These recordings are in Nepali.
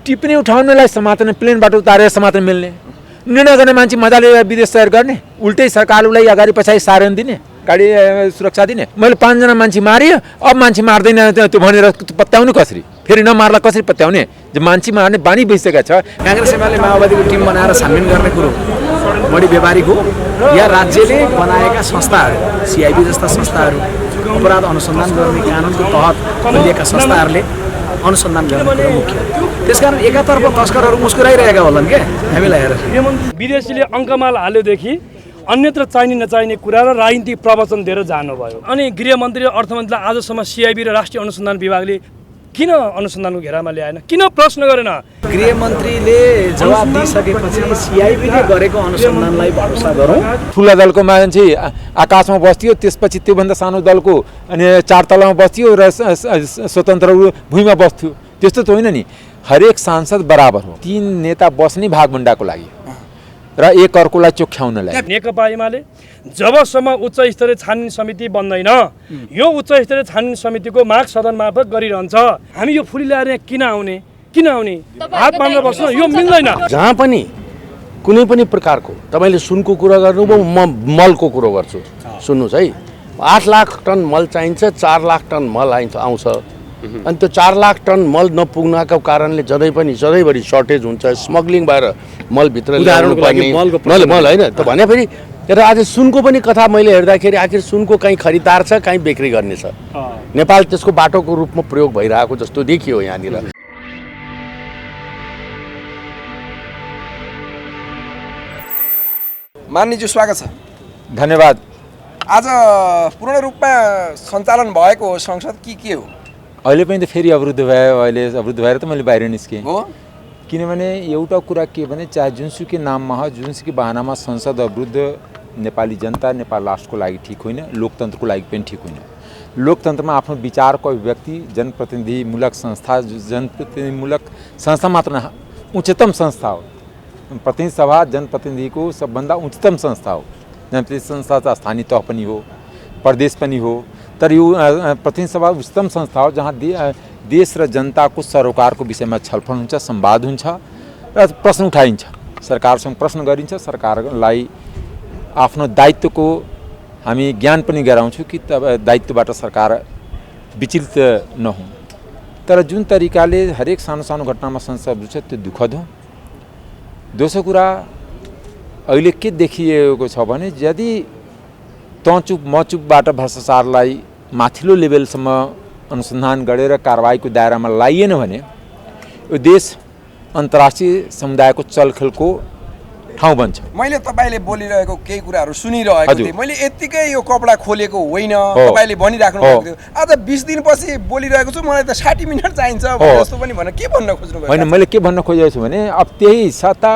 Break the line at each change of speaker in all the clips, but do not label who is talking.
टिप्पणी उठाउनलाई समात्न प्लेनबाट उतारेर समात्न मिल्ने निर्णय गर्ने मान्छे मजाले विदेश तयार गर्ने उल्टै सरकारलाई अगाडि पछाडि सारण दिने गाडी सुरक्षा दिने मैले 5 जना मान्छे मारियो अब मान्छे मार्दैन त्यो भनेर पत्याउनु कसरी फेरि नमार्ला कसरी पत्याउने जो मान्छे मार्ने बानी भइसकेको छ
कांग्रेस एमाले माओवादीको टिम बनाएर छानबिन गर्ने कुरो बढी व्यापारिक हो या राज्यले बनाएका संस्थाहरू सिआइबी जस्ता संस्थाहरू अपराध अनुसन्धान गर्ने कानुनको तहत खोलिएका संस्थाहरूले अनुसन्धान गर्ने कुरा मुख्य त्यसकारण एकातर्फ तस्करहरू मुस्कुराइरहेका होलान् के हामीलाई हेरेर
विदेशीले अङ्कमाल हाल्योदेखि अन्यत्र चाहिने नचाहिने कुरा र राजनीतिक प्रवचन दिएर जानुभयो अनि गृहमन्त्री र अर्थमन्त्रीलाई आजसम्म सिआइबी र राष्ट्रिय अनुसन्धान विभागले किन अनुसन्धानको घेरामा ल्याएन किन प्रश्न गरेन
गृहमन्त्रीले जवाब दिइसकेपछि सिआइबीले गरेको अनुसन्धानलाई भरोसा गरौँ
ठुला दलको मान्छे आकाशमा बस्थ्यो त्यसपछि त्योभन्दा सानो दलको अनि 4 तलामा बस्थ्यो र स्वतन्त्र भूमिमा बस्थ्यो त्यस्तो त होइन नि हरेक सांसद बराबर हो 3 नेता बस्ने भागभण्डाको लागि र एक अर्कोलाई चोख्याउनलाई
नेकपा एमाले जबसम्म उच्च स्तरीय छानबिन समिति बन्दैन यो उच्च स्तरीय छानबिन समितिको माग सदन मार्फत गरिरहन्छ हामी यो फुली ल्याएर किन आउने हात बाँधेर बस्नु यो मिल्दैन
जहाँ पनि कुनै पनि प्रकारको तपाईले सुनको कुरा गर्नुभयो म मलको कुरो गर्छु सुन्नुस् है 8 लाख टन मल चाहिन्छ 4 लाख टन मल आउँछ अनि त्यो 4 लाख टन मल नपुग्नको कारणले सधैँभरि सर्टेज हुन्छ स्मग्लिङ भएर मल भित्र ल्याउनु पर्ने मल हैन त भने फेरि र आज सुनको पनि कथा मैले हेर्दाखेरि आखिर सुनको कहीँ खरिदार छ कहीँ बिक्री गर्ने छ नेपाल त्यसको बाटोको रूपमा प्रयोग भइरहेको जस्तो देखियो यहाँनिर
मान्यज्यू स्वागत छ
धन्यवाद
आज पूर्ण रूपमा सञ्चालन भएको हो संसद के हो
अहिले पनि त फेरि अवरुद्ध भयो अहिले अवरुद्ध भएर त मैले बाहिर निस्केँ
हो
किनभने एउटा कुरा के भने चाहे जुनसुकै नाममा हो जुनसुकै बहानामा संसद अवरुद्ध नेपाली जनता नेपाल राष्ट्रको लागि ठिक होइन लोकतन्त्रको लागि पनि ठिक होइन लोकतन्त्रमा आफ्नो विचारको अभिव्यक्ति जनप्रतिनिधिमूलक संस्था मात्र न उच्चतम संस्था हो प्रतिनिधि सभा जनप्रतिनिधिको सबभन्दा उच्चतम संस्था हो जनप्रतिनिधि संस्था त स्थानीय तह पनि हो प्रदेश पनि हो तर यो प्रतिनिधि सभा उच्चतम संस्था हो जहाँ देश र जनताको सरोकारको विषयमा छलफल हुन्छ संवाद हुन्छ र प्रश्न उठाइन्छ सरकारसँग प्रश्न गरिन्छ सरकारलाई आफ्नो दायित्वको हामी ज्ञान पनि गराउँछौँ कि दायित्वबाट सरकार विचलित नहुन् तर जुन तरिकाले हरेक सानो सानो घटनामा संसद छ त्यो दुःखद हो दोस्रो कुरा अहिले के देखिएको छ भने यदि तँचुप मचुपबाट भ्रष्टाचारलाई माथिल्लो लेभलसम्म अनुसन्धान गरेर कारबाहीको दायरामा ल्याइएन भने यो देश अन्तर्राष्ट्रिय समुदायको चलखेलको ठाउँ बन्छ
मैले तपाईले बोलिरहेको केही कुराहरू सुनिरहेको थिएँ मैले यतिकै यो कपडा खोलेको होइन तपाईले भनिराख्नु भएको थियो आज 20 दिनपछि बोलिरहेको छु मलाई त 60 मिनेट चाहिन्छ जस्तो पनि भन्न के भन्न खोज्नु भयो
हैन मैले के भन्न खोजेको छु भने अब त्यही सत्ता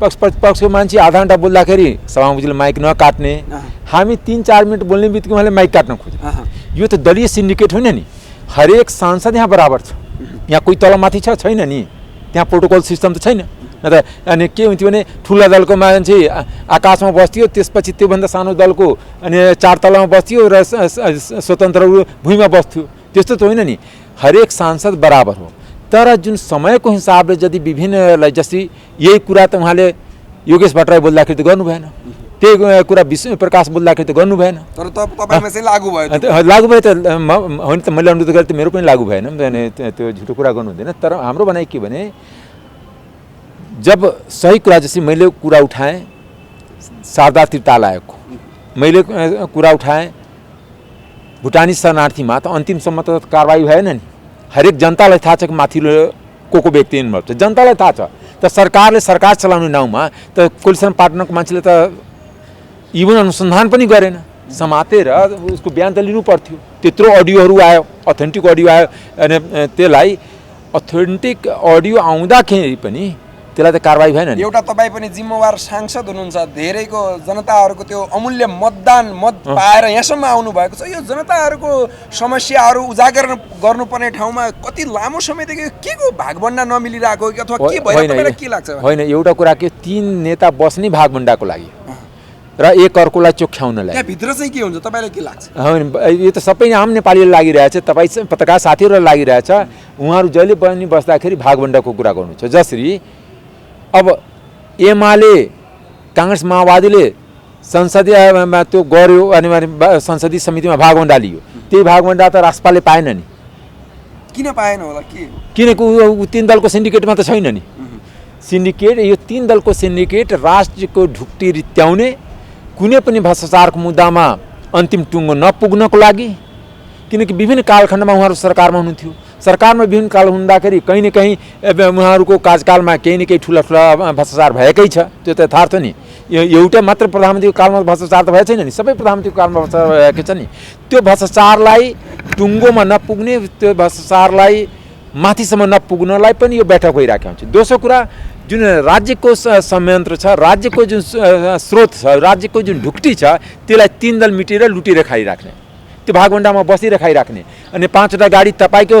पक्षको मान्छे आधा घण्टा बोल्दाखेरि सभामुखले माइक नकाट्ने हामी 3-4 मिनेट बोल्ने बित्तिकै उहाँले माइक काट्न खोज्यो यो त दलीय सिन्डिकेट होइन नि हरेक सांसद यहाँ बराबर छ यहाँ कोही तलमाथि छैन नि त्यहाँ प्रोटोकल सिस्टम त छैन अनि के हुन्थ्यो भने ठुला दलको मान्छे आकाशमा बस्थ्यो त्यसपछि त्योभन्दा सानो दलको अनि 4 तलामा बस्थ्यो र स्वतन्त्र भूमिमा बस्थ्यो त्यस्तो त होइन नि हरेक सांसद बराबर हो तर जुन समयको हिसाबले यदि विभिन्नलाई जस्तै यही कुरा त उहाँले योगेश भट्टराई बोल्दाखेरि त गर्नु भएन त्यही कुरा विष्णु प्रकाश बोल्दाखेरि त गर्नु भएन
तर तपाईमा चाहिँ लागू भयो
लागू भयो त होइन त मैले अनुरोध गरेँ त मेरो पनि लागू भएन त्यो झुटो कुरा गर्नु हुँदैन तर हाम्रो भनाइ के भने जब सही कुरा जैसे मैले कुरा उठाएँ शारदा तीर्थालयको मैले कुरा उठाएँ भुटानी शरणार्थीमा त अन्तिमसम्म त कारबाही भएन नि हरेक जनतालाई थाहा छ कि माथिल्लो को व्यक्ति इन्भल्भ छ जनतालाई थाहा छ त सरकारले सरकार चलाउने नाउँमा त कोलिसन पार्टनरको मान्छेले त इभन अनुसन्धान पनि गरेन समातेर उसको बयान त लिनु पर्थ्यो त्यत्रो अडियोहरू आयो अथेन्टिक अडियो आयो अनि त्यसलाई अथेन्टिक अडियो आउँदाखेरि पनि त्यसलाई त कारबाही भएन नि
एउटा तपाईँ पनि जिम्मेवार सांसद हुनुहुन्छ धेरैको जनताहरूको त्यो अमूल्य मत पाएर यहाँसम्म आउनु भएको छ यो जनताहरूको समस्याहरू उजागर गर्नुपर्ने ठाउँमा कति लामो समयदेखि के को भागभण्डा नमिलिरहेको अथवा के भयो तपाईँलाई के लाग्छ
होइन एउटा कुरा के 3 नेता बस्ने भागभण्डाको लागि र एक अर्कोलाई चोख्याउनलाई।
त्यहाँभित्र चाहिँ के हुन्छ तपाईँलाई के लाग्छ?
यो त सबै आम नेपालीलाई लागिरहेछ, तपाईँ पत्रकार साथीहरूलाई लागिरहेछ। उहाँहरू जहिले पनि बस्दाखेरि भागभण्डाको कुरा गर्नुहुन्छ। जसरी अब एमाले काङ्ग्रेस माओवादीले संसदीयमा त्यो गर्यो अनि संसदीय समितिमा भागभण्डा लियो, त्यही भागभण्डा त राष्ट्रपालले पाएन नि।
किन पाएन होला?
किनकि ऊ 3 दलको सिन्डिकेटमा त छैन नि। सिन्डिकेट, यो 3 दलको सिन्डिकेट राष्ट्रको ढुक्टी रित्याउने, कुनै पनि भ्रष्टाचारको मुद्दामा अन्तिम टुङ्गो नपुग्नको लागि, किनकि विभिन्न कालखण्डमा उहाँहरू सरकारमा हुनुहुन्थ्यो। सरकारमा विभिन्न काल हुँदाखेरि कहीँ न कहीँ उहाँहरूको कार्यकालमा केही न केही ठुला भ्रष्टाचार भएकै छ, त्यो त यथार्थ नि। एउटा मात्र प्रधानमन्त्रीको कालमा भ्रष्टाचार त भएको छैन नि, सबै प्रधानमन्त्रीको कालमा भ्रष्टाचार भएकै छ नि। त्यो भ्रष्टाचारलाई टुङ्गोमा नपुग्ने, त्यो भ्रष्टाचारलाई माथिसम्म नपुग्नलाई पनि यो बैठक भइरहेको हुन्छ। दोस्रो कुरा, जुन राज्यको संयन्त्र छ, राज्यको जुन स्रोत छ, राज्यको जुन ढुक्टी छ, त्यसलाई 3 दल मिटेर लुटेर खाइराख्ने, त्यो भागभण्डामा बसेर खाइराख्ने। अनि 5वटा गाडी तपाईँको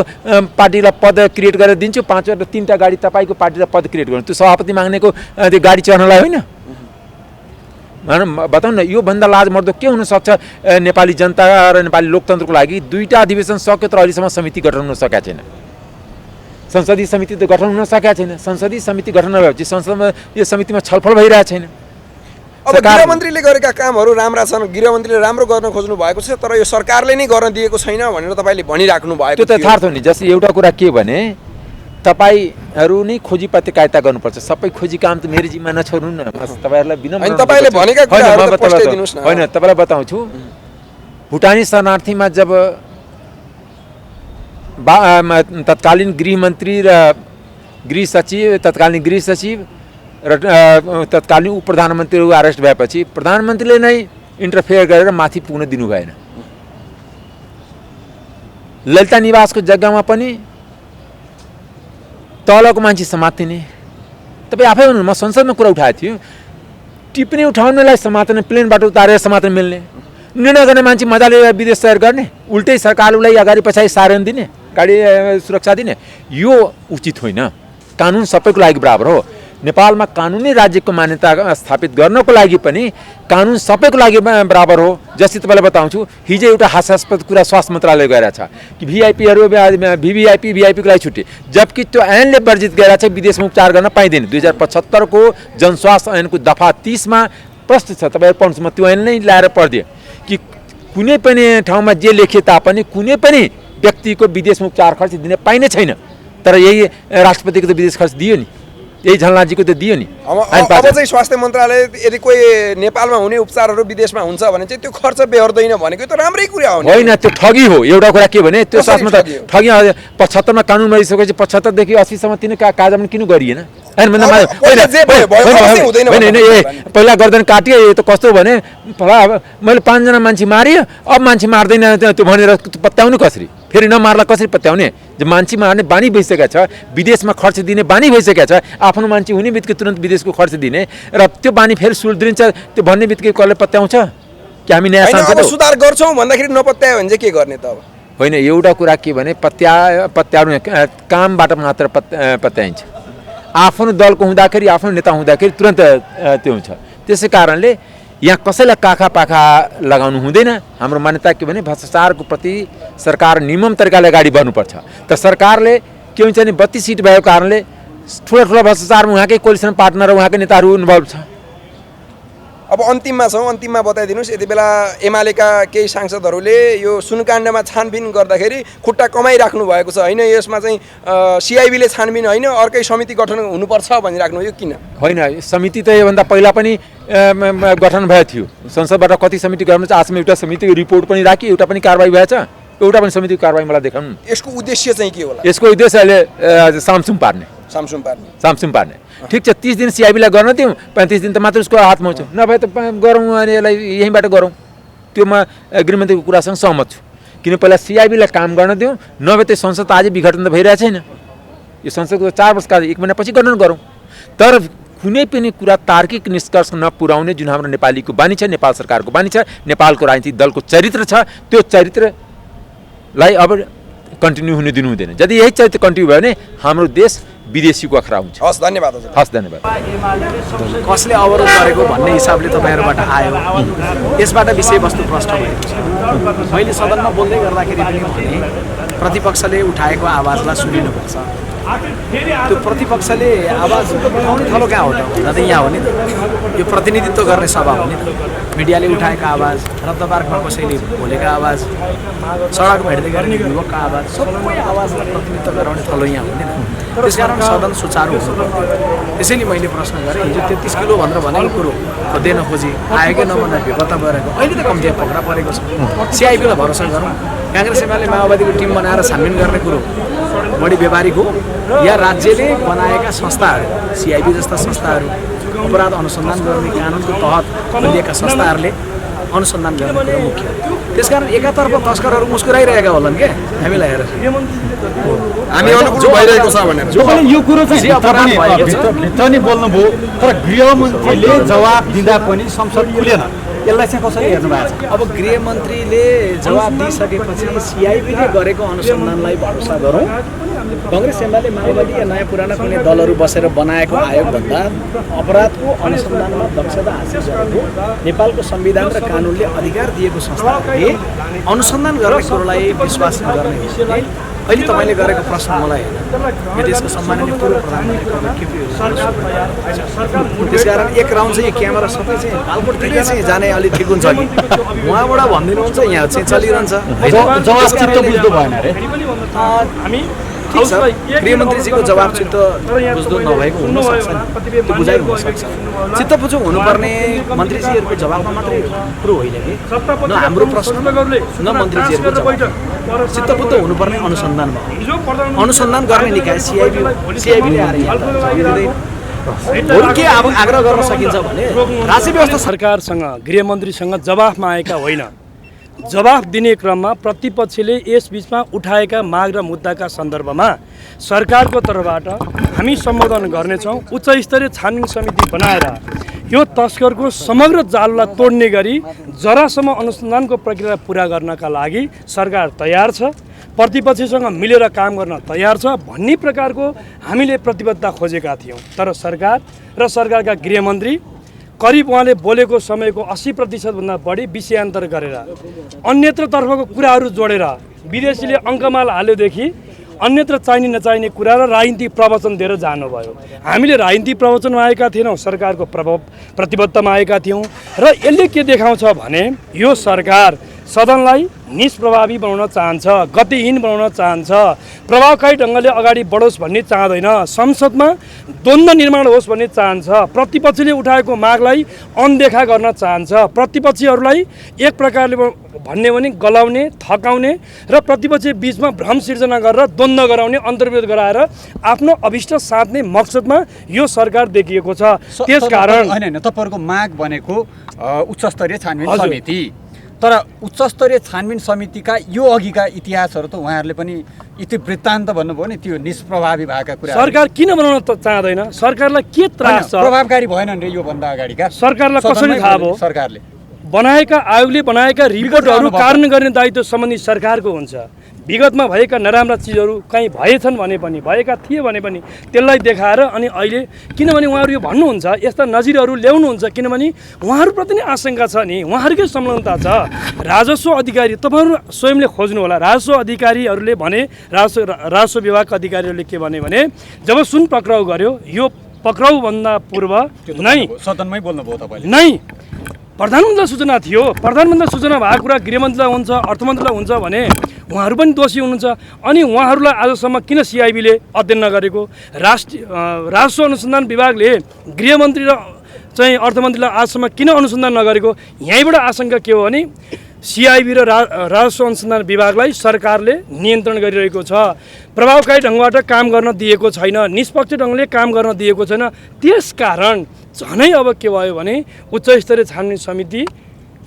पार्टीलाई पद क्रिएट गरेर दिन्छु, 3टा गाडी तपाईँको पार्टीलाई पद क्रिएट गर्नु, त्यो सभापति माग्नेको त्यो गाडी चढ्नलाई होइन। बताउँ न, योभन्दा लाजमर्दो के हुनसक्छ? नेपाली जनता र नेपाली लोकतन्त्रको लागि 2टा अधिवेशन सक्यो तर अहिलेसम्म समिति गठन हुन सकेको छैन। संसदीय समिति त गठन हुन सकेको छैन। संसदीय समिति गठन नभएपछि संसदमा यो समितिमा छलफल भइरहेको छैन।
अब गृहमन्त्रीले गरेका कामहरू राम्रा छन्, गृहमन्त्रीले राम्रो गर्न खोज्नु भएको छ, तर यो सरकारले नै गर्न दिएको छैन भनेर तपाईँले भनिराख्नु भएको।
त्यो त यथार्थ हो नि। जस्तै एउटा कुरा के भने, तपाईँहरू नै खोजी पत्रकारिता गर्नुपर्छ। सबै खोजी काम त मेरो जिम्मा नछोड्नु न। तपाईँहरूलाई विनम्र
तपाईँले भनेका कुराहरू त पस्टाइदिनुस् न।
होइन, तपाईँलाई बताउँछु, भुटानी शरणार्थीमा जब तत्कालीन गृहमन्त्री र गृह सचिव, तत्कालीन गृह सचिव र तत्कालीन उप प्रधानमन्त्रीहरू अरेस्ट भएपछि प्रधानमन्त्रीले नै इन्टरफेयर गरेर माथि पुग्न दिनु भएन। ललिता निवासको जग्गामा पनि तलको मान्छे समात्ने। तपाईँ आफै भन्नु, म संसदमा कुरा उठाएको थियो, टिप्पणी उठाउनलाई समात्ने, प्लेनबाट उतारेर समात्न मिल्ने, निर्णय गर्ने मान्छे मजाले विदेश तयार गर्ने, उल्टै सरकारलाई अगाडि पछाडि सारण दिने, गाडी सुरक्षा दिने, यो उचित होइन। कानुन सबैको लागि बराबर हो। नेपालमा कानुनी राज्यको मान्यता स्थापित गर्नको लागि पनि कानुन सबैको लागि बराबर हो। जस्तै तपाईँलाई बताउँछु, हिजो एउटा हास्यास्पद कुरा स्वास्थ्य मन्त्रालय गएर छ कि भिआइपीहरू भिआइपीको लागि छुट्टी, जबकि त्यो ऐनले वर्जित गरेर चाहिँ विदेशमा उपचार गर्न पाइँदैन। 2075 को जनस्वास्थ्य ऐनको दफा 30 मा प्रस्तुत छ, तपाईँहरू पढ्नुहोस्, म त्यो ऐन नै ल्याएर पढिदिएँ कि कुनै पनि ठाउँमा जे लेखे तापनि कुनै पनि व्यक्तिको विदेशमा उपचार खर्च दिने पाइने छैन। तर यही राष्ट्रपतिको त विदेश खर्च दियो नि, यही झलनाथजीको त दियो नि।
अब चाहिँ स्वास्थ्य मन्त्रालय यदि कोही नेपालमा हुने उपचारहरू विदेशमा हुन्छ भने चाहिँ त्यो खर्च बेहोर्दैन भनेको त राम्रै कुरा हो।
होइन, त्यो ठगी हो। एउटा कुरा के भने, त्यो स्वास्थ्य मन्त्रालय ठगी। 75 मा कानुन भइसकेपछि 75 देखि 80 सम्म तिन कागजामा किन गरिएन? पहिला गर्दैन काटियो। यो त कस्तो भने, मैले 5 जना मान्छे मारियो, अब मान्छे मार्दैन त्यो भनेर पत्याउनु कसरी? फेरि नमार्ला कसरी पत्याउने? जो मान्छे मार्ने बानी भइसकेको छ, विदेशमा खर्च दिने बानी भइसकेको छ, आफ्नो मान्छे हुने बित्तिकै तुरन्त विदेशको खर्च दिने र त्यो बानी फेरि सुल्द्रिन्छ, त्यो भन्ने बित्तिकै कसले पत्याउँछ कि हामी नयाँ सांसद
हो? सुधार गर्छौँ भन्दाखेरि नपत्यायो भने चाहिँ के गर्ने त? अब
होइन, एउटा कुरा के भने, पत्याउनु कामबाट मात्र पत्याइन्छ। आफ्नो दलको हुँदाखेरि, आफ्नो नेता हुँदाखेरि तुरन्त त्यो हुन्छ। त्यसै कारणले यहाँ कसैलाई काखा पाखा लगाउनु हुँदैन। हाम्रो मान्यता के भने, भ्रष्टाचारको प्रति सरकार निर्मम तरिकाले अगाडि बढ्नुपर्छ। त सरकारले के हुन्छ भने, 32 सिट भएको कारणले ठुला भ्रष्टाचारमा उहाँकै कोलिसन पार्टनर र उहाँकै नेताहरू इन्भल्भ छ।
अब अन्तिममा छौँ, अन्तिममा बताइदिनुहोस्, यति बेला एमालेका केही सांसदहरूले यो सुनकाण्डमा छानबिन गर्दाखेरि खुट्टा कमाइराख्नु भएको छ होइन? यसमा चाहिँ सिआइबीले छानबिन होइन, अर्कै समिति गठन हुनुपर्छ भनिराख्नु, यो किन?
होइन, समिति त योभन्दा पहिला पनि गठन भएको थियो। संसदबाट कति समिति गर्नु छ? आजसम्म एउटा समितिको रिपोर्ट पनि राखी, एउटा पनि कारबाही भएछ? एउटा पनि समितिको कारबाही मलाई देखाउनु।
यसको उद्देश्य चाहिँ के होला?
यसको उद्देश्य अहिले सामसुम पार्ने। ठिक छ, 30 दिन सिआइबीलाई गर्न दिउँ, 35 दिन त मात्र उसको हातमा हुन्छ। नभए त गरौँ अनि यसलाई यहीँबाट गरौँ। त्यो म गृहमन्त्रीको कुरासँग सहमत छु। किन पहिला सिआइबीलाई काम गर्न दिउँ, नभए त्यो संसद अझै विघटन त भइरहेको छैन। यो संसदको 4 वर्षका 1 महिनापछि गठन गरौँ। तर कुनै पनि कुरा तार्किक निष्कर्ष नपुर्याउने जुन हाम्रो नेपालीको बानी छ, नेपाल सरकारको बानी छ, नेपालको राजनीतिक दलको चरित्र छ, त्यो चरित्रलाई अब कन्टिन्यू हुन दिनु हुँदैन। यदि यही चरित्र कन्टिन्यू भयो भने हाम्रो देश विदेशीको अखरा हुन्छ।
हस् धन्यवाद हजुर।
हस् धन्यवाद।
कसले अवरोध गरेको भन्ने हिसाबले तपाईँहरूबाट आयो, यसबाट विषयवस्तु प्रश्न भएको छ। मैले सदनमा बोल्दै गर्दाखेरि पनि भने प्रतिपक्षले उठाएको आवाजलाई सुनिनुपर्छ। त्यो प्रतिपक्षले आवाज उठाउने थलो कहाँ हो त यहाँ हो नि त, यो प्रतिनिधित्व गर्ने सभा हो नि त। मिडियाले उठाएको आवाज, रद्दबार्कमा कसैले बोलेको आवाज, सडक भेट्दै गर्ने युवकको आवाज, सबै आवाजलाई प्रतिनिधित्व गराउने थलो यहाँ हो नि त। त्यसकारण सदन सुचारू हुनुपर्छ। त्यसैले मैले प्रश्न गरेँ, हिजो 33 किलो भनेर भनेको कुरो खोज्दै नखोजी आएकै नभन्दा बेपत्ता गरेको अहिले त कम्ती पक्रा परेको छ। सिआइबीलाई भरोसा गरौँ। काङ्ग्रेस एमाले माओवादीको टिम बनाएर छानबिन गर्ने कुरो बढी व्यापारिक हो या राज्यले बनाएका संस्थाहरू, सिआइबी जस्ता संस्थाहरू, अपराध अनुसन्धान गर्ने कानुनको तहत खोलिएका संस्थाहरूले अनुसन्धान गर्ने कुरो मुख्य हो। त्यसकारण एकातर्फ तस्करहरू मुस्कुराइरहेका होलान् क्या हामीलाई हेरेर,
हामी अनुकूल भइरहेको छ भनेर।
यो कुरो चाहिँ भित्र नै बोल्नुभयो, तर गृहमन्त्रीले जवाब दिँदा पनि संसद खुलेन। यसलाई चाहिँ कसरी हेर्नु भएको छ?
अब गृहमन्त्रीले जवाब दिइसकेपछि सिआइबीले गरेको अनुसन्धानलाई भरोसा गरौँ। काङ्ग्रेस एमाले माओवादी या नयाँ पुराना कुनै दलहरू बसेर बनाएको आयोगभन्दा अपराधको अनुसन्धानमा दक्षता हासिल गरेको नेपालको संविधान र कानुनले अधिकार दिएको संस्थाहरूले अनुसन्धान गर्ने कुरोलाई विश्वास गर्ने हिसाबले अहिले तपाईँले गरेको प्रश्न मलाई यो देशको सम्माननीय पूर्व प्रधानमन्त्री केपी ओली, त्यसकारण एक राउन्ड चाहिँ क्यामेरा सबै चाहिँ कालकोटतिर चाहिँ जाने अलिक ठिक हुन्छ कि उहाँबाट भनिदिनुहुन्छ, यहाँ चाहिँ चलिरहन्छ।
जवाब चित्त बुझ्दो भएन अरे।
ठिक छ, गृहमन्त्रीजीको जवाब चित्त बुझ्दो नभएको हुनसक्छ, त्यो बुझाइ हुनसक्छ। चित्त बुझो हुनुपर्ने मन्त्रीजीहरूको जवाबमा मात्रै कुरो होइन कि, न हाम्रो प्रश्न न मन्त्रीजीहरूको जवाब। चित्त बुझ्दो हुनुपर्ने अनुसन्धानमा, अनुसन्धान गर्ने निकाय सिआइबीले आएर के अब आग्रह गर्न सकिन्छ भने राष्ट्रिय व्यवस्था
सरकारसँग गृहमन्त्रीसँग जवाफ मागेका होइन, जवाफ दिने क्रममा प्रतिपक्षले यस बीचमा उठाएका माग र मुद्दाका सन्दर्भमा सरकारको तर्फबाट हामी सम्बोधन गर्नेछौँ। उच्च स्तरीय छानबिन समिति बनाएर यो तस्करको समग्र जाललाई तोड्ने गरी जरासम्म अनुसन्धानको प्रक्रिया पुरा गर्नका लागि सरकार तयार छ, प्रतिपक्षसँग मिलेर काम गर्न तयार छ भन्ने प्रकारको हामीले प्रतिबद्धता खोजेका थियौँ। तर सरकार र सरकारका गृहमन्त्री करिब उहाँले बोलेको समयको 80% बढी विषयान्तर गरेर अन्यत्रतर्फको कुराहरू जोडेर विदेशीले अङ्कमाल हाल्योदेखि अन्यत्र चाहिने नचाहिने कुरा र राजनीतिक प्रवचन दिएर जानुभयो। हामीले राजनीतिक प्रवचनमा आएका थिएनौँ, सरकारको प्रतिबद्धतामा आएका थियौँ। र यसले के देखाउँछ भने यो सरकार सदनलाई निष्प्रभावी बनाउन चाहन्छ, गतिहीन बनाउन चाहन्छ, प्रभावकारी ढङ्गले अगाडि बढोस् भन्ने चाहँदैन, संसदमा द्वन्द्व निर्माण होस् भन्ने चाहन्छ, प्रतिपक्षले उठाएको मागलाई अनदेखा गर्न चाहन्छ, प्रतिपक्षीहरूलाई एक प्रकारले भन्ने भने गलाउने, थकाउने र प्रतिपक्षी बीचमा भ्रम सिर्जना गरेर द्वन्द्व गराउने, अन्तर्विरोध गराएर आफ्नो अभिष्ट साध्ने मकसदमा यो सरकार देखिएको छ। त्यसकारण
होइन, तपाईँहरूको माग भनेको उच्चस्तरीय छानबिन समिति, तर उच्चस्तरीय छानबिन समितिका यो अघिका इतिहासहरू त उहाँहरूले पनि इतिवृत्तान्त भन्नुभयो नि, त्यो निष्प्रभावी भएका कुरा
सरकार किन बनाउन चाहँदैन? सरकारलाई के त्रास छ?
प्रभावकारी भएनन् रे योभन्दा अगाडिका
सरकारलाई कसरी थाहा भयो?
सरकारले
बनाएका आयोगले बनाएका रिपोर्टहरू कार्यान्वयन गर्ने दायित्व सम्बन्धी सरकारको हुन्छ। विगतमा भएका नराम्रा चिजहरू कहीँ भएछन् भने पनि, भएका थिए भने पनि त्यसलाई देखाएर अनि अहिले किनभने उहाँहरू यो भन्नुहुन्छ, यस्ता नजिरहरू ल्याउनुहुन्छ किनभने उहाँहरूप्रति नै आशंका छ नि, उहाँहरूकै संलग्नता छ। राजस्व अधिकारी तपाईँहरू स्वयंले खोज्नु होला, राजस्व अधिकारीहरूले भने राजस्व विभागका अधिकारीहरूले के भने जब सुन पक्राउ गर्यो, यो पक्राउभन्दा पूर्व नै
सदनमै बोल्नुभयो तपाईँले
नै प्रधानमन्त्रीलाई सूचना थियो। प्रधानमन्त्रीलाई सूचना भएको कुरा गृहमन्त्रीलाई हुन्छ, अर्थमन्त्रीलाई हुन्छ भने उहाँहरू पनि दोषी हुनुहुन्छ। अनि उहाँहरूलाई आजसम्म किन सिआइबीले अध्ययन नगरेको? राजस्व अनुसन्धान विभागले गृहमन्त्री र चाहिँ अर्थमन्त्रीलाई आजसम्म किन अनुसन्धान नगरेको? यहीँबाट आशंका के हो भने सिआइबी र राजस्व अनुसन्धान विभागलाई सरकारले नियन्त्रण गरिरहेको छ, प्रभावकारी ढङ्गबाट काम गर्न दिएको छैन, निष्पक्ष ढङ्गले काम गर्न दिएको छैन। त्यसकारण झनै अब के भयो भने उच्च स्तरीय छानबिन समिति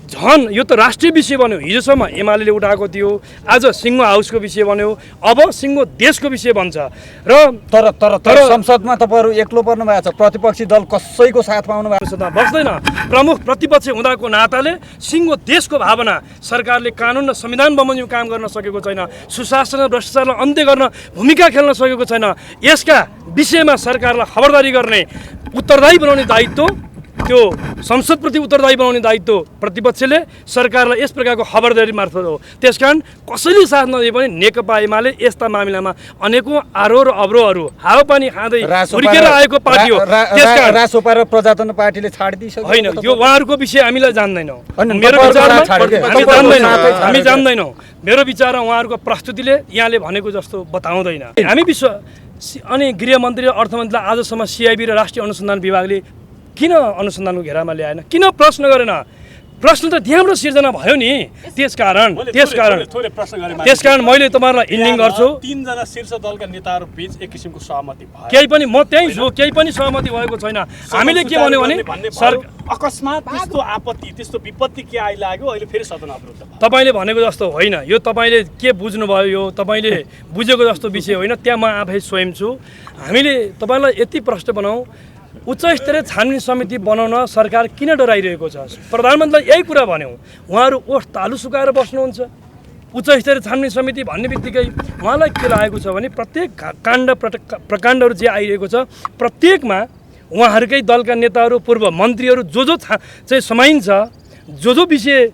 झन् यो त राष्ट्रिय विषय बन्यो। हिजोसम्म एमाले उठाएको थियो, आज सिङ्गो हाउसको विषय बन्यो, अब सिङ्गो देशको विषय बन्छ। र
तर संसदमा तपाईँहरू एक्लो पर्नु भएको छ, प्रतिपक्षी दल कसैको साथमा आउनु भएको
संसदमा बस्दैन। प्रमुख प्रतिपक्ष हुँदाको नाताले सिङ्गो देशको भावना, सरकारले कानुन र संविधान बमोजिम काम गर्न सकेको छैन, सुशासन र भ्रष्टाचारलाई अन्त्य गर्न भूमिका खेल्न सकेको छैन। यसका विषयमा सरकारलाई खबरदारी गर्ने, उत्तरदायी बनाउने दायित्व, त्यो संसदप्रति उत्तरदायी बनाउने दायित्व प्रतिपक्षले सरकारलाई यस प्रकारको खबरदारी मार्फत हो। त्यसकारण कसैले साथ नदिए पनि नेकपा एमाले यस्ता मामिलामा अनेकौं आरोह र अवरोहहरू हावापानी खाँदै हुर्केर आएको पार्टी हो। त्यसकारण
रासोपा र प्रजातन्त्र पार्टीले छाडिदिसक्यो।
होइन, यो उहाँहरूको विषय हामीलाई जान्दैनौँ, मेरो विचारमा हामी जान्दैनौँ। मेरो विचारमा उहाँहरूको प्रस्तुतिले यहाँले भनेको जस्तो बताउँदैन। हामी अनि गृहमन्त्री र अर्थमन्त्रीलाई आजसम्म सिआइबी र राष्ट्रिय अनुसन्धान विभागले किन अनुसन्धानको घेरामा ल्याएन, किन प्रश्न गरेन? प्रश्न त त्यहाँबाट सिर्जना भयो नि। त्यसकारण मैले तपाईँहरूलाई इन्डिङ गर्छु।
तीनजना शीर्ष दलका नेताहरू बीच एक किसिमको सहमति भयो,
केही पनि, म त्यहीँ छु, केही पनि सहमति भएको छैन। हामीले के भन्यो भने
अकस्मात त्यस्तो आपत्ति, त्यस्तो विपत्ति के आइलाग्यो, अहिले फेरि सदन अवरुद्ध भयो।
तपाईँले भनेको जस्तो होइन, यो तपाईँले के बुझ्नुभयो, यो तपाईँले बुझेको जस्तो विषय होइन। त्यहाँ म आफै स्वयं छु। हामीले तपाईँलाई यति प्रश्न बनाऊ, उच्च स्तरीय छानबिन समिति बनाउन सरकार किन डराइरहेको छ? प्रधानमन्त्रीलाई यही कुरा भन्यौँ, उहाँहरू ओठ तालु सुकाएर बस्नुहुन्छ। उच्च स्तरीय छानबिन समिति भन्ने बित्तिकै उहाँलाई के लागेको छ भने प्रत्येक काण्ड प्रकाण्डहरू जे आइरहेको छ प्रत्येकमा उहाँहरूकै दलका नेताहरू, पूर्व मन्त्रीहरू जो चाहिँ समाइन्छ, जो विषय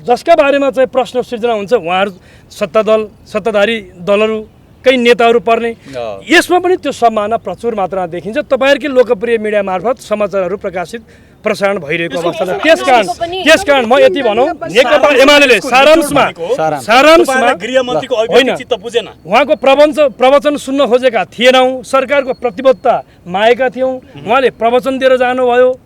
जसका बारेमा चाहिँ प्रश्न सिर्जना हुन्छ, उहाँहरू सत्ताधारी दलहरू कई नेताहरू पर्ने, यसमा पनि त्यो सम्भावना प्रचुर मात्रामा देखिन्छ। तपाईँहरूकै लोकप्रिय मिडिया मार्फत समाचारहरू प्रसारण भइरहेको अवस्था छ। त्यसकारण म यति भनौँ, नेकपा एमाले सारांशमा उहाँको प्रवचन सुन्न खोजेका थिएनौँ, सरकारको प्रतिबद्धता मागेका थियौँ, उहाँले प्रवचन दिएर जानुभयो,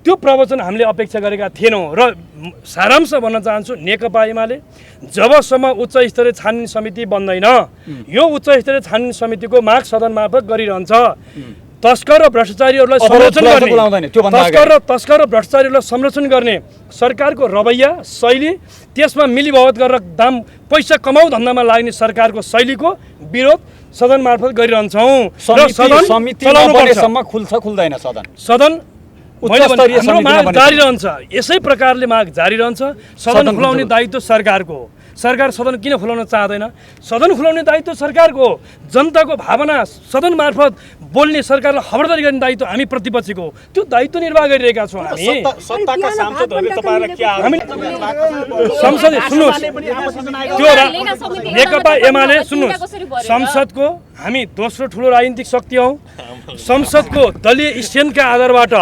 त्यो प्रवचन हामीले अपेक्षा गरेका थिएनौँ। र सारांश भन्न चाहन्छु, नेकपा एमाले जबसम्म उच्च स्तरीय छानबिन समिति बन्दैन, यो उच्च स्तरीय छानबिन समितिको माग सदन मार्फत गरिरहन्छ। तस्कर र भ्रष्टाचारीहरूलाई संरक्षण गर्ने, तस्कर र भ्रष्टाचारीहरूलाई संरक्षण गर्ने सरकारको रवैया, शैली, त्यसमा मिलीभगत गरेर दाम पैसा कमाउ धन्दामा लाग्ने सरकारको शैलीको विरोध सदन मार्फत गरिरहन्छौँ। र
सदन खुल्छ खुल्दैन,
सदन हाम्रो माग जारी रहन्छ। यसै प्रकारले माग जारी रहन्छ। सदन खुलाउने दायित्व सरकारको हो। सरकार सदन किन खुलाउन चाहदैन? सदन खुलाउने दायित्व सरकारको हो। जनताको भावना सदन मार्फत बोल्ने, सरकारलाई खबरदारी गर्ने दायित्व हामी प्रतिपक्षको हो। त्यो दायित्व निर्वाह गरिरहेका छौँ हामी।
सत्ताका सांसदहरूले तपाईहरुलाई के
हामी संसदले सुन्नुहोस्, त्यो नेकपा एमाले सुन्नुहोस्, संसदको हामी दोस्रो ठुलो राजनीतिक शक्ति हौँ। संसदको दलीय स्ट्यान्डका आधारबाट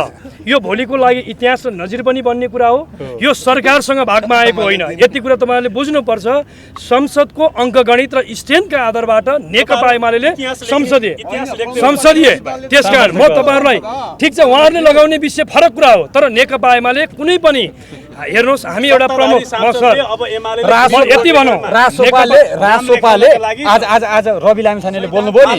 यो भोलिको लागि इतिहास र नजिर पनि बन्ने कुरा हो। यो सरकारसँग भागमा आएको होइन, यति कुरा तपाईँहरूले बुझ्नुपर्छ। संसदको अङ्कगणित र स्ट्यान्डका आधारबाट नेकपा एमाले संसदीय, त्यसकारण म तपाईँहरूलाई, ठिक छ, उहाँहरूले लगाउने विषय फरक कुरा हो, तर नेकपा एमाले कुनै पनि, हेर्नुहोस्, हामी एउटा प्रमुख यति भनौँ,
रासोपाले आज रवि लामिछानेले बोल्नुभयो नि,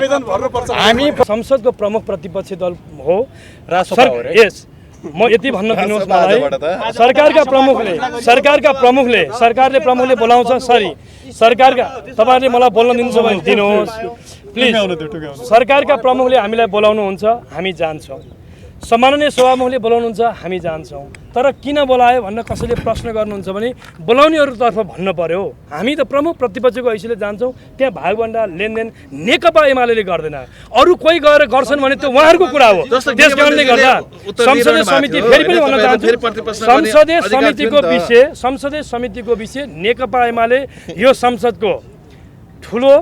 हामी संसदको प्रमुख प्रतिपक्षी दल हो। यस, म यति भन्न दिनुहोस् मलाई, सरकारले प्रमुखले बोलाउँछ, सरकारका तपाईँहरूले मलाई बोल्न दिनुहुन्छ भने दिनुहोस् प्लिज। सरकारका प्रमुखले हामीलाई बोलाउनुहुन्छ, हामी जान्छौँ। सम्माननीय सभामुखले बोलाउनुहुन्छ, हामी जान्छौँ। तर किन बोलायो भनेर कसैले प्रश्न गर्नुहुन्छ भने बोलाउनेहरूतर्फ भन्नु पर्यो। हामी त प्रमुख प्रतिपक्षको हैसियतले जान्छौँ। त्यहाँ भागभण्डा लेनदेन नेकपा एमाले गर्दैन, अरू कोही गएर गर्छन् भने त्यो उहाँहरूको कुरा हो। त्यसकारणले गर्दा संसदीय समिति, फेरि पनि भन्न चाहन्छु, संसदीय समितिको विषय नेकपा एमाले यो संसदको ठुलो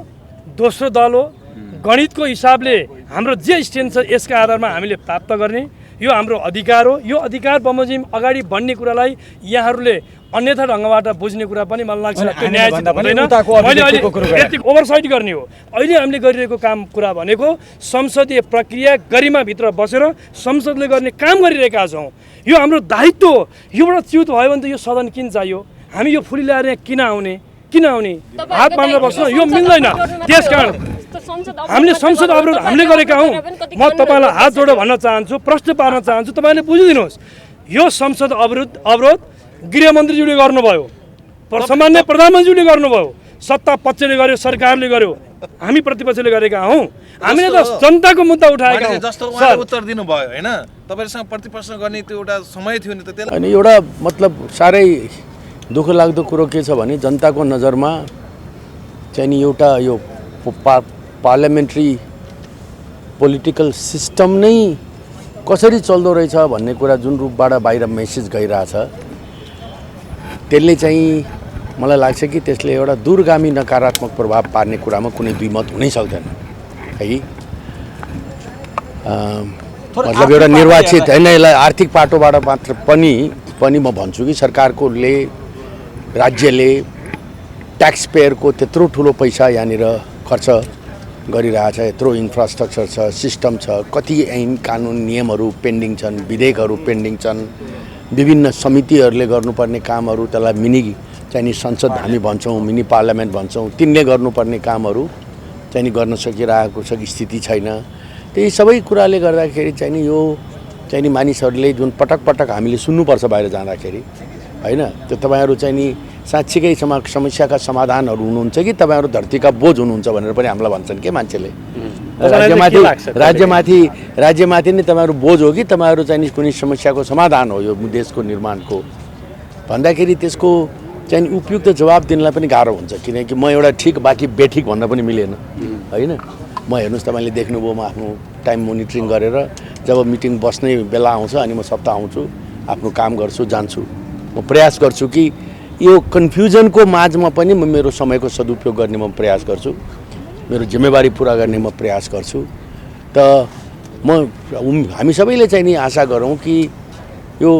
दोस्रो दल हो। गणितको हिसाबले हाम्रो जे स्ट्यान्ड छ यसका आधारमा हामीले प्राप्त गर्ने यो हाम्रो अधिकार हो। यो अधिकार बमोजिम अगाडि बढ्ने कुरालाई यहाँहरूले अन्यथा ढङ्गबाट बुझ्ने कुरा पनि मलाई लाग्छ त्यो न्यायोचित हुँदैन। मैले अहिले यति ओभरसाइट गर्ने हो। अहिले हामीले गरिरहेको कुरा भनेको संसदीय प्रक्रिया गरिमाभित्र बसेर संसदले गर्ने काम गरिरहेका छौँ। यो हाम्रो दायित्व हो। योबाट च्युत भयो भने त यो सदन किन चाहियो? हामी यो फुली ल्याएर किन आउने हात बाँधेर बस्नु यो मिल्दैन। त्यसकारण हामीले संसद अवरोध हामीले गरेका हौँ। म तपाईँलाई हात जोडेर भन्न चाहन्छु, प्रश्न पार्न चाहन्छु, तपाईँले बुझिदिनुहोस्, यो संसद अवरोध गृहमन्त्रीज्यूले गर्नुभयो, सामान्य प्रधानमन्त्रीले गर्नुभयो, सत्ता पक्षले गर्यो, सरकारले गर्यो, हामी प्रतिपक्षले गरेका हौँ। हामीले त जनताको मुद्दा उठाएका हौँ।
जस्तो उहाँले उत्तर दिनुभयो होइन, तपाईँसँग प्रतिप्रश्न गर्ने त्यो एउटा समय थियो नि त, त्यसलाई
अनि एउटा मतलब साह्रै दुःख लाग्दो कुरो के छ भने जनताको नजरमा चाहिँ नि एउटा यो पार्लियामेन्ट्री पोलिटिकल सिस्टम नै कसरी चल्दो रहेछ भन्ने कुरा जुन रूपबाट बाहिर मेसेज गइरहेछ, त्यसले चाहिँ मलाई लाग्छ कि त्यसले एउटा दूरगामी नकारात्मक प्रभाव पार्ने कुरामा कुनै दुईमत हुनै सक्दैन है। मतलब एउटा निर्वाचित होइन, यसलाई आर्थिक पाटोबाट मात्र पनि म भन्छु कि सरकारकोले, राज्यले ट्याक्स पेयरको त्यत्रो ठुलो पैसा यहाँनिर खर्च गरिरहेछ, यत्रो इन्फ्रास्ट्रक्चर छ, सिस्टम छ, कति ऐन कानुन नियमहरू पेन्डिङ छन्, विधेयकहरू पेन्डिङ छन्, विभिन्न समितिहरूले गर्नुपर्ने कामहरू, त्यसलाई मिनी चाहिँ नि संसद हामी भन्छौँ, मिनी पार्लियामेन्ट भन्छौँ, तिनले गर्नुपर्ने कामहरू चाहिँ नि गर्न सकिरहेको स्थिति छैन। त्यही सबै कुराले गर्दाखेरि चाहिँ नि यो चाहिँ नि मानिसहरूले जुन पटक पटक हामीले सुन्नुपर्छ बाहिर जाँदाखेरि होइन, त्यो तपाईँहरू चाहिँ नि साँच्चीकै समस्याका समाधानहरू हुनुहुन्छ कि तपाईँहरू धरतीका बोझ हुनुहुन्छ भनेर पनि हामीलाई भन्छन् के मान्छेले। राज्यमाथि नै तपाईँहरू बोझ हो कि तपाईँहरू चाहिँ नि कुनै समस्याको समाधान हो यो देशको निर्माणको भन्दाखेरि त्यसको चाहिँ उपयुक्त जवाब दिनलाई पनि गाह्रो हुन्छ। किनकि म एउटा ठिक बाँकी बेठिक भन्न पनि मिलेन होइन। म हेर्नुहोस् तपाईँले देख्नुभयो, म आफ्नो टाइम मोनिटरिङ गरेर जब मिटिङ बस्ने बेला आउँछ अनि म सप्ताह आउँछु, आफ्नो काम गर्छु, जान्छु। म प्रयास गर्छु कि यो कन्फ्युजनको माझमा पनि म मेरो समयको सदुपयोग गर्ने म प्रयास गर्छु, मेरो जिम्मेवारी पुरा गर्ने म प्रयास गर्छु। त हामी सबैले चाहिँ नि आशा गरौँ कि यो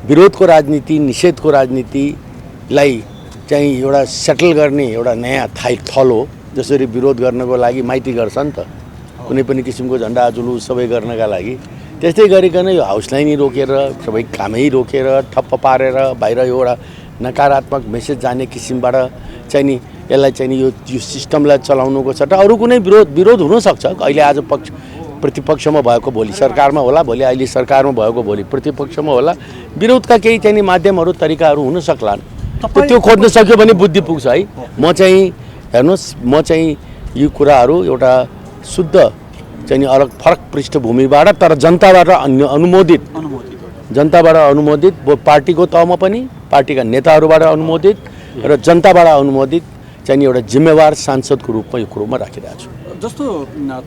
विरोधको राजनीति, निषेधको राजनीतिलाई चाहिँ एउटा सेटल गर्ने एउटा नयाँ थलो, जसरी विरोध गर्नको लागि माइती गर्छ नि त कुनै पनि किसिमको झन्डा जुलुस सबै गर्नका लागि, त्यस्तै गरिकन यो हाउसलाई नै रोकेर, सबै कामै रोकेर, ठप्प पारेर बाहिर एउटा नकारात्मक मेसेज जाने किसिमबाट चाहिँ नि यसलाई चाहिँ नि यो सिस्टमलाई चलाउनुको सट्टा अरू कुनै विरोध हुनसक्छ। अहिले आज प्रतिपक्षमा भएको भोलि सरकारमा होला, भोलि अहिले सरकारमा भएको भोलि प्रतिपक्षमा होला, विरोधका केही चाहिँ नि माध्यमहरू तरिकाहरू हुन सक्लान्। त्यो खोज्न सक्यो भने बुद्धि पुग्छ है। म चाहिँ हेर्नुहोस्, म चाहिँ यो कुराहरू एउटा शुद्ध चाहिँ नि अलग फरक पृष्ठभूमिबाट तर जनताबाट अनुमोदित पार्टीको तहमा पनि, पार्टीका नेताहरूबाट अनुमोदित र जनताबाट अनुमोदित चाहिँ नि एउटा जिम्मेवार सांसदको रूपमा यो कुरोमा राखिरहेको छु।
जस्तो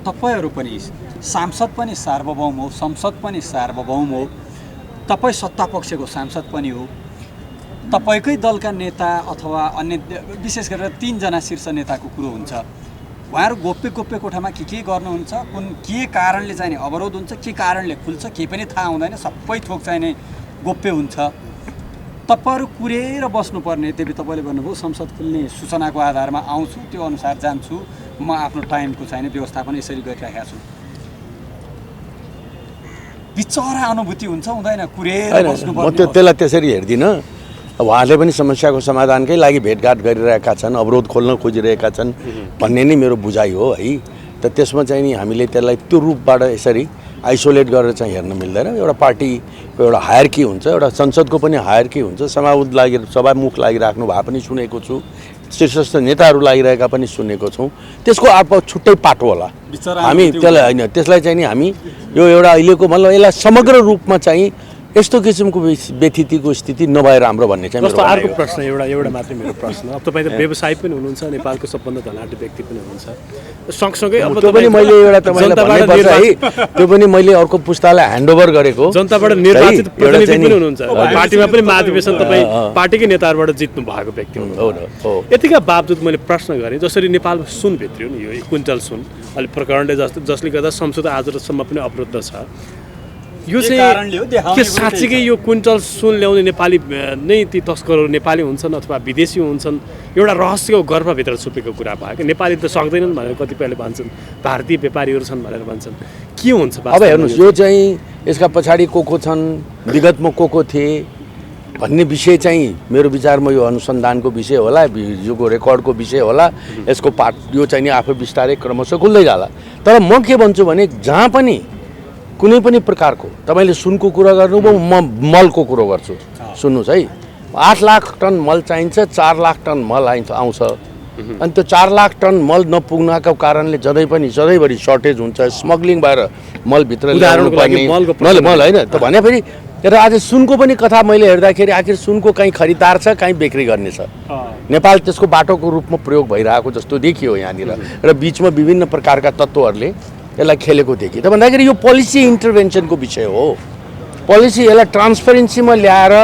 तपाईहरू पनि सांसद पनि सार्वभौम हो, संसद पनि सार्वभौम हो, तपाईँ सत्तापक्षको सांसद पनि हो, तपाईँकै दलका नेता अथवा अन्य विशेष गरेर 3 जना शीर्ष नेताको कुरो हुन्छ। उहाँहरू गोप्य कोठामा के गर्नुहुन्छ, के कारणले चाहिँ अवरोध हुन्छ, के कारणले खुल्छ, केही पनि थाहा हुँदैन, सबै थोक चाहिँ नै गोप्य हुन्छ। तपाईँहरू कुरेर बस्नुपर्ने, त्यही तपाईँले भन्नुभयो संसद खुल्ने सूचनाको आधारमा आउँछु, त्यो अनुसार जान्छु, म आफ्नो टाइमको चाहिँ व्यवस्थापन यसरी गरिराखेको छु। बिचरा अनुभूति हुन्छ हुँदैन कुरेर बस्नुपर्ने?
म त्यसलाई त्यसरी हेर्दिनँ। अब उहाँले पनि समस्याको समाधानकै लागि भेटघाट गरिरहेका छन्, अवरोध खोल्न खोजिरहेका छन् भन्ने नै मेरो बुझाइ हो है। त त्यसमा चाहिँ नि हामीले त्यसलाई त्यो रूपबाट यसरी आइसोलेट गरेर चाहिँ हेर्न मिल्दैन। एउटा पार्टीको एउटा हायरकी हुन्छ, एउटा संसदको पनि हायरकी हुन्छ, सभामुख लागिराख्नु भए पनि सुनेको छु, शीर्षस्थ नेताहरू लागिरहेका पनि सुनेको छौँ। त्यसको छुट्टै पाटो होला, हामी त्यसलाई होइन, त्यसलाई चाहिँ नि हामी यो एउटा अहिलेको मतलब यसलाई समग्र रूपमा चाहिँ यस्तो किसिमको व्यथितिको स्थिति नभए राम्रो भन्ने चाहिँ
जस्तो अर्को प्रश्न एउटा मात्रै मेरो प्रश्न। अब तपाईँ त व्यवसायी पनि हुनुहुन्छ, नेपालको सबभन्दा धनाढ्य व्यक्ति पनि हुनुहुन्छ, सँगसँगै अब
त्यो पनि मैले एउटा तपाईँलाई भन्नुपर्छ है, त्यो पनि मैले अर्को पुस्तालाई ह्यान्डओभर गरेको।
जनताबाट निर्वाचित प्रतिनिधि पनि हुनुहुन्छ, पार्टीमा पनि महाधिवेशन तपाईँ पार्टीकै नेताहरूबाट जित्नु भएको व्यक्ति हुनुहुन्छ। यतिका बावजुद मैले प्रश्न गरेँ, जसरी नेपालमा सुन भित्रियो नि, यो क्विन्टल सुन अलिक प्रकरणले जसले गर्दा संसद आजसम्म पनि अवरुद्ध छ, यो चाहिँ के साँच्चीकै यो क्विन्टल सुन ल्याउने नेपाली नै ती तस्करहरू नेपाली हुन्छन् अथवा विदेशी हुन्छन्? एउटा रहस्यको गर्भभित्र छुपेको कुरा भयो कि नेपाली त सक्दैनन् भनेर कतिपयले भन्छन्, भारतीय व्यापारीहरू छन् भनेर भन्छन्। के हुन्छ
अब हेर्नुहोस्, यो चाहिँ यसका पछाडि को छन्, विगतमा को थिए भन्ने विषय चाहिँ मेरो विचारमा यो अनुसन्धानको विषय होला, योको रेकर्डको विषय होला। यसको यो चाहिँ नि आफै बिस्तारै क्रमशः खुल्दै जाला। तर म के भन्छु भने जहाँ पनि कुनै पनि प्रकारको, तपाईँले सुनको कुरा गर्नुभयो, म मलको कुरो गर्छु। सुन्नुहोस् है, 8 लाख टन मल चाहिन्छ, 4 लाख टन मल आउँछ। अनि त्यो 4 लाख टन मल नपुग्नको कारणले सधैँभरि सर्टेज हुन्छ, स्मग्लिङ भएर मलभित्र ल्याउनु पर्ने मल होइन त भने फेरि। र आज सुनको पनि कथा मैले हेर्दाखेरि आखिर सुनको कहीँ खरिदार छ, कहीँ बिक्री गर्ने छ। नेपाल त्यसको बाटोको रूपमा प्रयोग भइरहेको जस्तो देखियो यहाँनिर, र बिचमा विभिन्न प्रकारका तत्त्वहरूले यसलाई खेलेको देखियो। त भन्दाखेरि यो पोलिसी इन्टरभेन्सनको विषय हो। पोलिसी यसलाई ट्रान्सपरेन्सीमा ल्याएर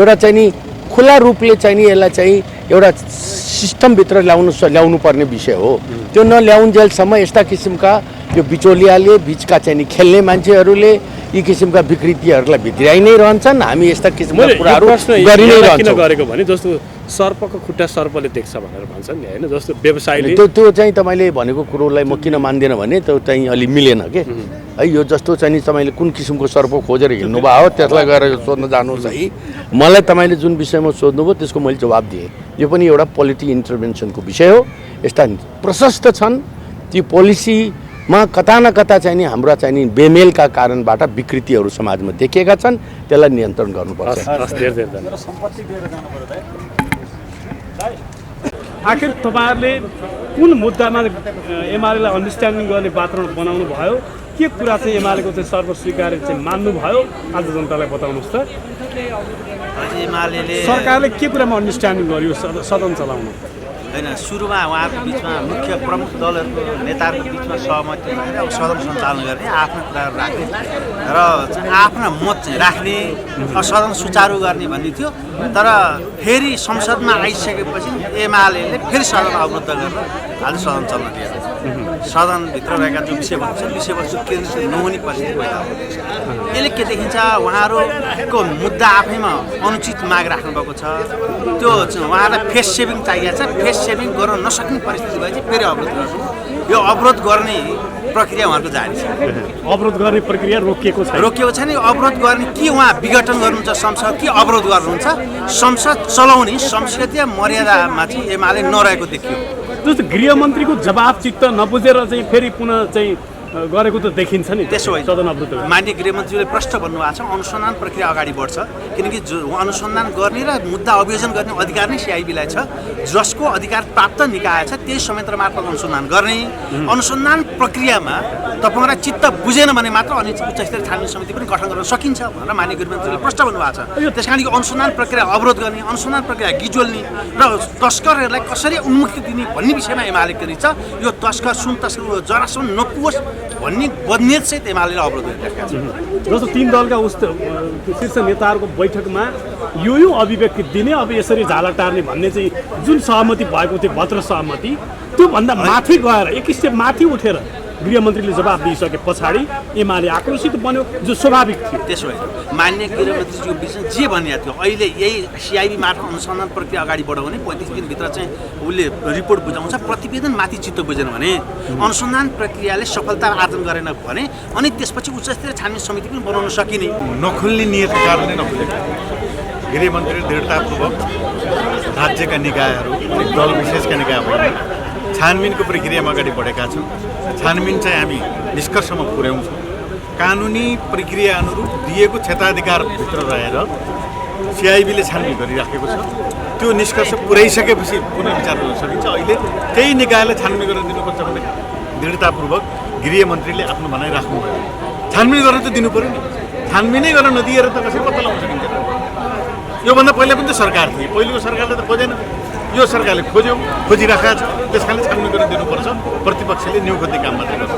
एउटा चाहिँ नि खुला रूपले चाहिँ नि यसलाई चाहिँ एउटा सिस्टमभित्र ल्याउनु पर्ने विषय हो। त्यो नल्याउन्जेलसम्म यस्ता किसिमका यो बिचौलियाले बिचका चाहिँ नि खेल्ने मान्छेहरूले यी किसिमका विकृतिहरूलाई भित्र्याइ नै रहन्छन्। हामी यस्ता किसिमका कुराहरू गरि नै रहन्छौँ।
किन गरेको भने जस्तो सर्पको खुट्टा सर्पले देख्छ भनेर भन्छन् नि होइन, जस्तो व्यवसायले
त्यो चाहिँ तपाईँले भनेको कुरोलाई म किन मान्दिनँ भने त्यो चाहिँ अलि मिलेन के है। यो जस्तो चाहिँ नि तपाईँले कुन किसिमको सर्प खोजेर हिँड्नुभयो हो त्यसलाई गएर सोध्न जानुहोस् है। मलाई तपाईँले जुन विषयमा सोध्नुभयो त्यसको मैले जवाब दिएँ। यो पनि एउटा पोलिटिक इन्टरभेन्सनको विषय हो। यस्ता प्रशस्त छन् ती पोलिसीमा कता न कता चाहिँ नि हाम्रा चाहिँ नि बेमेलका कारणबाट विकृतिहरू समाजमा देखिएका छन्, त्यसलाई नियन्त्रण गर्नुपर्छ।
आखिर तपाईँहरूले कुन मुद्दामा एमालेलाई अन्डरस्ट्यान्डिङ गर्ने वातावरण बनाउनु भयो? के कुरा चाहिँ एमालेको चाहिँ सर्वस्वीकार्य चाहिँ मान्नुभयो? आज जनतालाई बताउनुहोस् त।
एमाले
सरकारले के कुरामा अन्डरस्ट्यान्डिङ गर्यो सदन चलाउनु?
होइन, सुरुमा उहाँहरूको बिचमा मुख्य प्रमुख दलहरूको नेताहरूको बिचमा सहमति भएर अब सदन सञ्चालन गर्ने, आफ्ना कुराहरू राख्ने र आफ्ना मत चाहिँ राख्ने, सदन सुचारू गर्ने भन्ने थियो। तर फेरि संसदमा आइसकेपछि एमाले फेरि सदन अवरुद्ध गरेर आज सदन चल्न दिएन। सदनभित्र रहेका जो विषयवस्तु केन्द्रित नहुने परिस्थिति भइरहेको छ। यसले के देखिन्छ, उहाँहरूको मुद्दा आफैमा अनुचित माग राख्नुभएको छ। त्यो उहाँलाई फेस सेभिङ चाहिएको छ, फेस सेभिङ गर्न नसक्ने परिस्थिति भएपछि फेरि अवरोध गर्नु, यो अवरोध गर्ने प्रक्रिया उहाँहरूको जारी छ।
अवरोध गर्ने प्रक्रिया रोकिएको
छैन। अवरोध गर्ने कि उहाँ विघटन गर्नुहुन्छ संसद कि अवरोध गर्नुहुन्छ, संसद चलाउने संसदीय मर्यादामा चाहिँ एमाले नरहेको देखियो।
जस्तो गृहमन्त्रीको जवाब चित्त नबुझेर चाहिँ फेरि पुनः चाहिँ गरेको त देखिन्छ नि।
त्यसो भए
सदन अवरुद्ध
माननीय गृहमन्त्रीले प्रश्न भन्नुभएको छ, अनुसन्धान प्रक्रिया अगाडि बढ्छ, किनकि जो अनुसन्धान गर्ने र मुद्दा अभियोजन गर्ने अधिकार नै सिआइबीलाई छ। जसको अधिकार प्राप्त निकाय छ त्यही संयन्त्र मार्फत अनुसन्धान गर्ने। अनुसन्धान प्रक्रियामा तपाईँलाई चित्त बुझेन भने मात्र अनि उच्च स्तरीय छानबिन समिति पनि गठन गर्न सकिन्छ भनेर माननीय गृहमन्त्रीले प्रश्न भन्नुभएको छ। त्यस कारण यो अनुसन्धान प्रक्रिया अवरोध गर्ने, अनुसन्धान प्रक्रिया गिजोल्ने र तस्करहरूलाई कसरी उन्मुक्ति दिने भन्ने विषयमा एमाले के छ, यो तस्कर सुन तस्कर जरासम्म नपुगोस् भन्ने बदनियतसहित एमाले अवरोध गरिरहेका छन्।
जस्तो 3 दलका शीर्ष नेताहरूको बैठकमा यो अभिव्यक्ति दिने, अब यसरी झाला टार्ने भन्ने चाहिँ जुन सहमति भएको थियो भद्र सहमति, त्योभन्दा माथि गएर एक स्टेप माथि उठेर गृहमन्त्रीले जवाब दिइसके पछाडि एमाले आक्रोशित बन्यो, जो स्वाभाविक थियो।
त्यसो भए माननीय गृहमन्त्रीज्यू विषय जे भनिएको थियो, अहिले यही सिआइबी मार्फत अनुसन्धान प्रक्रिया अगाडि बढाउने 35 दिनभित्र चाहिँ उसले रिपोर्ट बुझाउँछ, प्रतिवेदन माथि चित्त बुझेन भने, अनुसन्धान प्रक्रियाले सफलता आर्जन गरेन भने अनि त्यसपछि उच्च स्तरीय छानबिन समिति पनि बनाउन सकिने।
नखुल्ने नियतको कारणले नखुलेको गृहमन्त्री दृढतापूर्वक राज्यका निकायहरू दल विशेषका निकाय छानबिनको प्रक्रियामा अगाडि बढेका छौँ। छानबिन चाहिँ हामी निष्कर्षमा पुर्याउँछौँ। कानुनी प्रक्रिया अनुरूप दिएको क्षेत्राधिकारभित्र रहेर सिआइबीले छानबिन गरिराखेको छ। त्यो निष्कर्ष पुर्याइसकेपछि पुनः विचार गर्न सकिन्छ। अहिले त्यही निकायलाई छानबिन गरेर दिनुपर्छ भने दृढतापूर्वक गृहमन्त्रीले आफ्नो भनाइ राख्नुभयो। छानबिन गरेर त दिनु पऱ्यो नि, छानबिनै गर्न नदिएर त कसरी पत्ता लगाउन सकिन्छ? योभन्दा पहिला पनि त सरकार थिए, पहिलेको सरकारले त खोजेन, यो सरकारले खोजिराखेको छ। त्यस कारणले छानबिन गरेर दिनुपर्छ। प्रतिपक्षले न्यु खोज्ने काम मात्रै गर्छ।